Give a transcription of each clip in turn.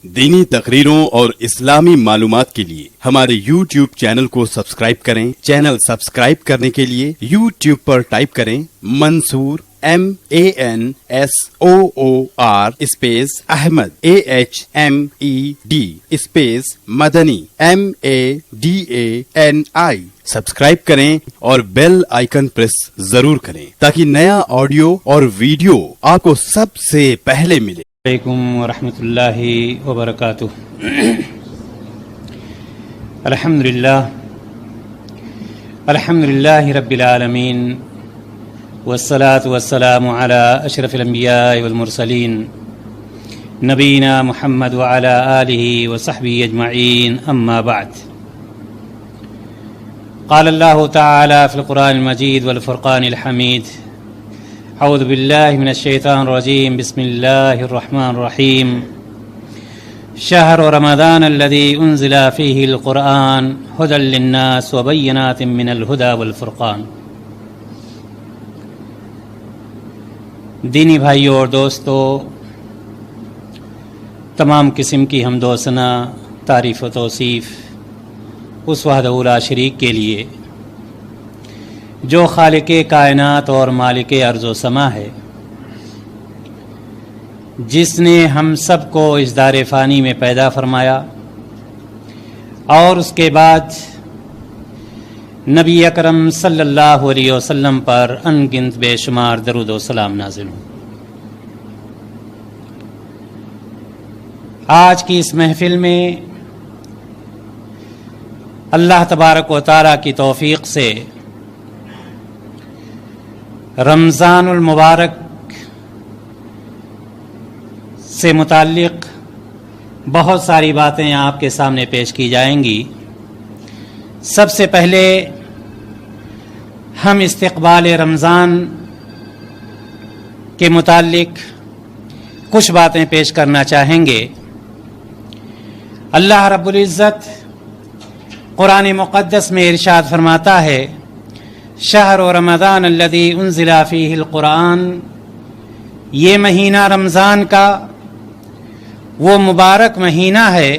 دینی تقریروں اور اسلامی معلومات کے لیے ہمارے YouTube چینل کو سبسکرائب کریں۔ چینل سبسکرائب کرنے کے لیے YouTube پر ٹائپ کریں Mansoor MANSOOR space Ahmed AHMED space Madani MADANI subscribe کریں اور بیل آئیکن پریس ضرور کریں تاکہ نیا آڈیو اور ویڈیو آپ کو سب سے پہلے ملے۔ علیکم ورحمۃ اللہ وبرکاتہ۔ الحمد للہ رب العالمین والصلاة والسلام علی اشرف الانبیاء والمرسلین نبینا محمد وعلی آلہ وصحبہ اجمعین، اما بعد۔ قال اللہ تعالی فی القرآن المجید والفرقان الحمید، اعوذ باللہ من الشیطان الرجیم، بسم اللہ الرحمن الرحیم۔ شہر رمضان الذی انزل فیہ القرآن ھدی للناس وبینات من الھدی والفرقان۔ دینی بھائیوں اور دوستو، تمام قسم کی حمد و ثنا، تعریف و توصیف اس وحدہ لا شریک کے لیے جو خالق کائنات اور مالک ارض و سما ہے، جس نے ہم سب کو اس دار فانی میں پیدا فرمایا اور اس کے بعد نبی اکرم صلی اللہ علیہ وسلم پر ان گنت بے شمار درود و سلام نازل ہوں۔ آج کی اس محفل میں اللہ تبارک و تعالیٰ کی توفیق سے رمضان المبارک سے متعلق بہت ساری باتیں آپ کے سامنے پیش کی جائیں گی۔ سب سے پہلے ہم استقبال رمضان کے متعلق کچھ باتیں پیش کرنا چاہیں گے۔ اللہ رب العزت قرآن مقدس میں ارشاد فرماتا ہے، شہر رمضان الذی انزل فیہ القرآن، یہ مہینہ رمضان کا وہ مبارک مہینہ ہے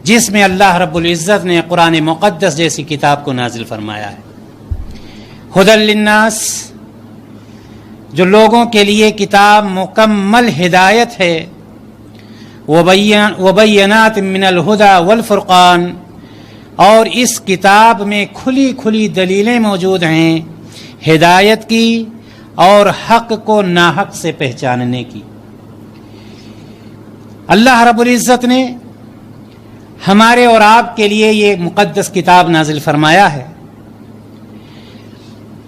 جس میں اللہ رب العزت نے قرآن مقدس جیسی کتاب کو نازل فرمایا ہے۔ ھدی للناس، جو لوگوں کے لیے کتاب مکمل ہدایت ہے، وبینات من الھدی والفرقان، اور اس کتاب میں کھلی کھلی دلیلیں موجود ہیں ہدایت کی اور حق کو ناحق سے پہچاننے کی۔ اللہ رب العزت نے ہمارے اور آپ کے لیے یہ مقدس کتاب نازل فرمایا ہے۔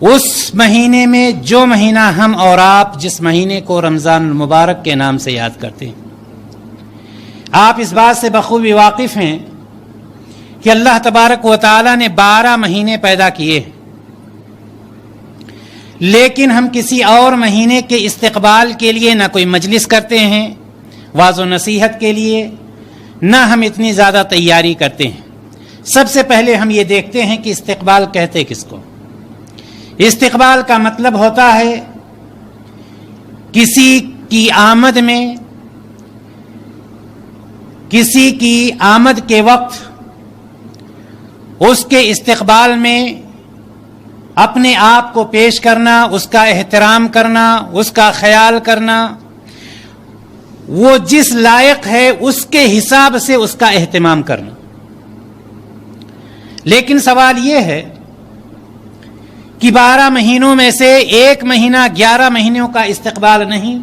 اس مہینے میں جو مہینہ ہم اور آپ جس مہینے کو رمضان المبارک کے نام سے یاد کرتے ہیں، آپ اس بات سے بخوبی واقف ہیں کہ اللہ تبارک و تعالیٰ نے 12 مہینے پیدا کیے، لیکن ہم کسی اور مہینے کے استقبال کے لیے نہ کوئی مجلس کرتے ہیں واعظ و نصیحت کے لیے، نہ ہم اتنی زیادہ تیاری کرتے ہیں۔ سب سے پہلے ہم یہ دیکھتے ہیں کہ استقبال کہتے کس کو۔ استقبال کا مطلب ہوتا ہے کسی کی آمد میں، کسی کی آمد کے وقت اس کے استقبال میں اپنے آپ کو پیش کرنا، اس کا احترام کرنا، اس کا خیال کرنا، وہ جس لائق ہے اس کے حساب سے اس کا اہتمام کرنا۔ لیکن سوال یہ ہے کہ 12 مہینوں میں سے ایک مہینہ 11 مہینوں کا استقبال نہیں،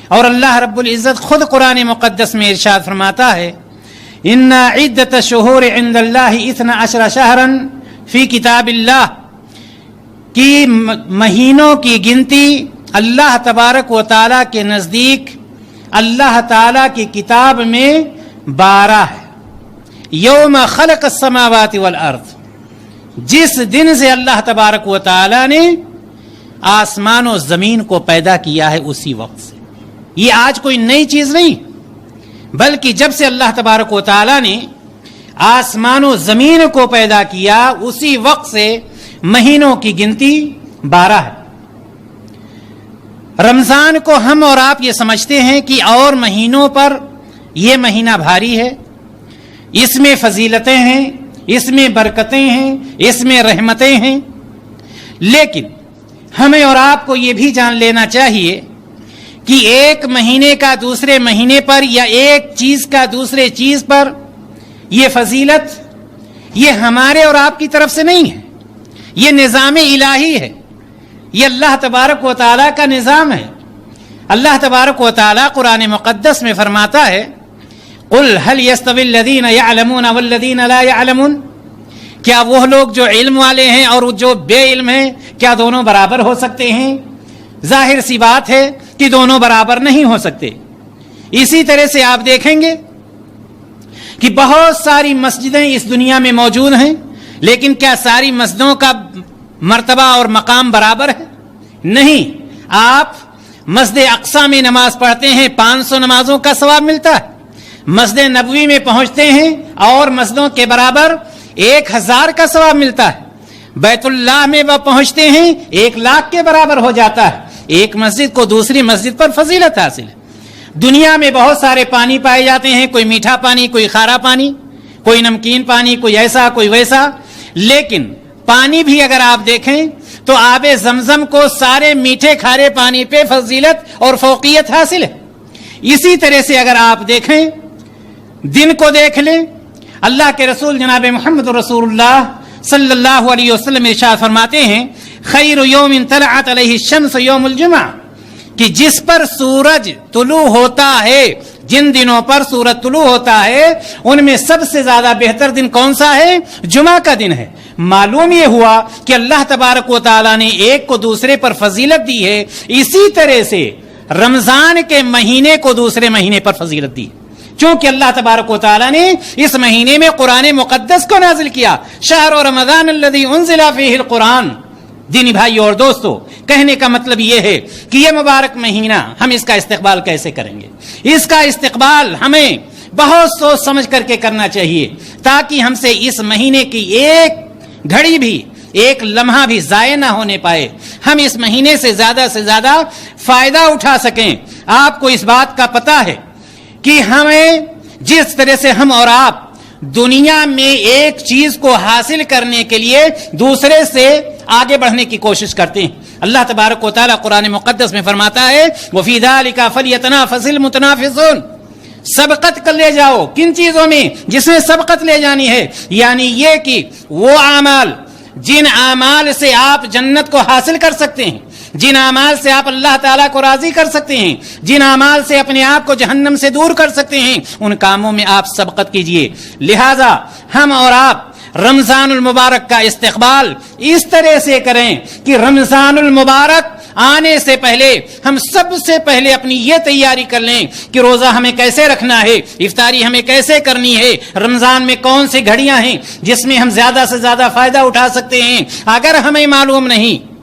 اور اللہ رب العزت خود قرآن مقدس میں ارشاد فرماتا ہے، ان عدت الشہور عند اللہ 12 شہرا فی کتاب اللہ، کی مہینوں کی گنتی اللہ تبارک و تعالیٰ کے نزدیک اللہ تعالیٰ کی کتاب میں 12 ہے۔ یوم خلق السماوات والارض، جس دن سے اللہ تبارک و تعالیٰ نے آسمان و زمین کو پیدا کیا ہے اسی وقت سے۔ یہ آج کوئی نئی چیز نہیں، بلکہ جب سے اللہ تبارک و تعالیٰ نے آسمان و زمین کو پیدا کیا اسی وقت سے مہینوں کی گنتی 12 ہے۔ رمضان کو ہم اور آپ یہ سمجھتے ہیں کہ اور مہینوں پر یہ مہینہ بھاری ہے، اس میں فضیلتیں ہیں، اس میں برکتیں ہیں، اس میں رحمتیں ہیں، لیکن ہمیں اور آپ کو یہ بھی جان لینا چاہیے کہ ایک مہینے کا دوسرے مہینے پر یا ایک چیز کا دوسرے چیز پر یہ فضیلت یہ ہمارے اور آپ کی طرف سے نہیں ہے، یہ نظام الہی ہے، یہ اللہ تبارک و تعالیٰ کا نظام ہے۔ اللہ تبارک و تعالیٰ قرآن مقدس میں فرماتا ہے قُلْ هَلْ يَسْتَوِي الَّذِينَ يَعْلَمُونَ وَالَّذِينَ لَا يَعْلَمُونَ، کیا وہ لوگ جو علم والے ہیں اور جو بے علم ہیں کیا دونوں برابر ہو سکتے ہیں؟ ظاہر سی بات ہے کہ دونوں برابر نہیں ہو سکتے۔ اسی طرح سے آپ دیکھیں گے کہ بہت ساری مسجدیں اس دنیا میں موجود ہیں، لیکن کیا ساری مسجدوں کا مرتبہ اور مقام برابر ہے؟ نہیں۔ آپ مسجد اقصی میں نماز پڑھتے ہیں، 500 نمازوں کا ثواب ملتا ہے، مسجد نبوی میں پہنچتے ہیں اور مسجدوں کے برابر 1000 کا ثواب ملتا ہے، بیت اللہ میں وہ پہنچتے ہیں 1,00,000 کے برابر ہو جاتا ہے۔ ایک مسجد کو دوسری مسجد پر فضیلت حاصل ہے۔ دنیا میں بہت سارے پانی پائے جاتے ہیں، کوئی میٹھا پانی، کوئی کھارا پانی، کوئی نمکین پانی، کوئی ایسا کوئی ویسا، لیکن پانی بھی اگر آپ دیکھیں تو آب زمزم کو سارے میٹھے کھارے پانی پہ فضیلت اور فوقیت حاصل ہے۔ اسی طرح سے اگر آپ دیکھیں دن کو دیکھ لیں، اللہ کے رسول جناب محمد رسول اللہ صلی اللہ علیہ وسلم ارشاد فرماتے ہیں خیر یوم طلعت علیہ الشمس یوم الجمعہ، کہ جس پر سورج طلوع ہوتا ہے، جن دنوں پر سورج طلوع ہوتا ہے ان میں سب سے زیادہ بہتر دن کون سا ہے؟ جمعہ کا دن ہے۔ معلوم یہ ہوا کہ اللہ تبارک و تعالیٰ نے ایک کو دوسرے پر فضیلت دی ہے، اسی طرح سے رمضان کے مہینے کو دوسرے مہینے پر فضیلت دی، چونکہ اللہ تبارک و تعالیٰ نے اس مہینے میں قرآن مقدس کو نازل کیا۔ شہر رمضان الذی انزل فیہ القرآن۔ دینی بھائی اور دوستو، کہنے کا مطلب یہ ہے کہ یہ مبارک مہینہ ہم اس کا استقبال کیسے کریں گے؟ اس کا استقبال ہمیں بہت سوچ سمجھ کر کے کرنا چاہیے، تاکہ ہم سے اس مہینے کی ایک گھڑی بھی، ایک لمحہ بھی ضائع نہ ہونے پائے، ہم اس مہینے سے زیادہ فائدہ اٹھا سکیں۔ آپ کو اس بات کا پتہ ہے کہ ہمیں جس طرح سے ہم اور آپ دنیا میں ایک چیز کو حاصل کرنے کے لیے دوسرے سے آگے بڑھنے کی کوشش کرتے ہیں، اللہ تبارک و تعالیٰ قرآن مقدس میں فرماتا ہے وَفِي ذَلِكَ فَلْيَتَنَافَسِ الْمُتَنَافِسُونَ، سبقت کر لے جاؤ، کن چیزوں میں؟ جس میں سبقت لے جانی ہے، یعنی یہ کہ وہ اعمال جن اعمال سے آپ جنت کو حاصل کر سکتے ہیں، جن اعمال سے آپ اللہ تعالیٰ کو راضی کر سکتے ہیں، جن اعمال سے اپنے آپ کو جہنم سے دور کر سکتے ہیں، ان کاموں میں آپ سبقت کیجئے۔ لہذا ہم اور آپ رمضان المبارک کا استقبال اس طرح سے کریں کہ رمضان المبارک آنے سے پہلے ہم سب سے پہلے اپنی یہ تیاری کر لیں کہ روزہ ہمیں کیسے رکھنا ہے، افطاری ہمیں کیسے کرنی ہے، رمضان میں کون سی گھڑیاں ہیں جس میں ہم زیادہ سے زیادہ فائدہ اٹھا سکتے ہیں۔ اگر ہمیں معلوم نہیں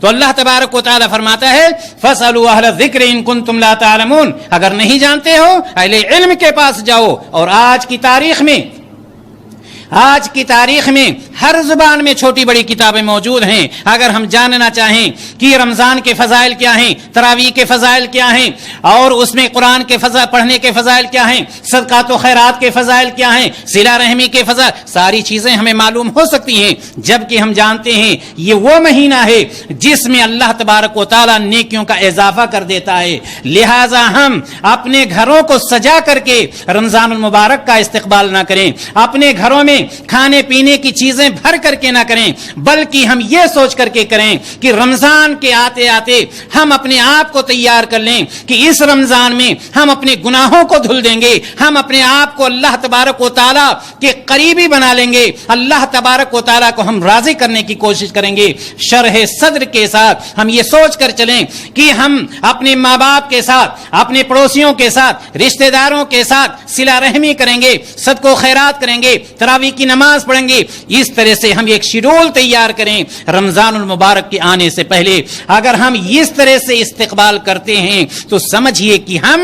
تو اللہ تبارک و تعالیٰ فرماتا ہے فَاسْأَلُوا أَهْلَ الذِّكْرِ إِن كُنتُمْ لَا تَعْلَمُونَ، اگر نہیں جانتے ہو اہل علم کے پاس جاؤ۔ اور آج کی تاریخ میں ہر زبان میں چھوٹی بڑی کتابیں موجود ہیں، اگر ہم جاننا چاہیں کہ رمضان کے فضائل کیا ہیں، تراویح کے فضائل کیا ہیں، اور اس میں قرآن کے پڑھنے کے فضائل کیا ہیں، صدقات و خیرات کے فضائل کیا ہیں، صلہ رحمی کے فضائل، ساری چیزیں ہمیں معلوم ہو سکتی ہیں، جبکہ ہم جانتے ہیں یہ وہ مہینہ ہے جس میں اللہ تبارک و تعالیٰ نیکیوں کا اضافہ کر دیتا ہے۔ لہٰذا ہم اپنے گھروں کو سجا کر کے رمضان المبارک کا استقبال نہ کریں، اپنے گھروں میں کھانے پینے کی چیزیں بھر کر کے نہ کریں، بلکہ ہم یہ سوچ کر کے کریں کہ رمضان کے آتے آتے ہم اپنے آپ کو تیار کر لیں کہ اس رمضان میں ہم اپنے گناہوں کو دھل دیں گے، ہم اپنے آپ کو اللہ تبارک و تعالیٰ کے قریبی بنا لیں گے، اللہ تبارک و تعالیٰ کو ہم راضی کرنے کی کوشش کریں گے۔ شرح صدر کے ساتھ ہم یہ سوچ کر چلیں کہ ہم اپنے ماں باپ کے ساتھ، اپنے پڑوسیوں کے ساتھ، رشتہ داروں کے ساتھ صلہ رحمی کریں گے، صدقہ و خیرات کریں گے، تراویح کی نماز پڑھیں گے۔ اس طرح سے ہم ایک شیڈول تیار کریں رمضان المبارک کے آنے سے پہلے۔ اگر ہم اس طرح سے استقبال کرتے ہیں تو سمجھیے کہ ہم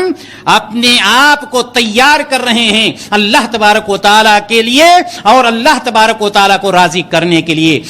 اپنے آپ کو تیار کر رہے ہیں اللہ تبارک و تعالیٰ کے لیے اور اللہ تبارک و تعالیٰ کو راضی کرنے کے لیے۔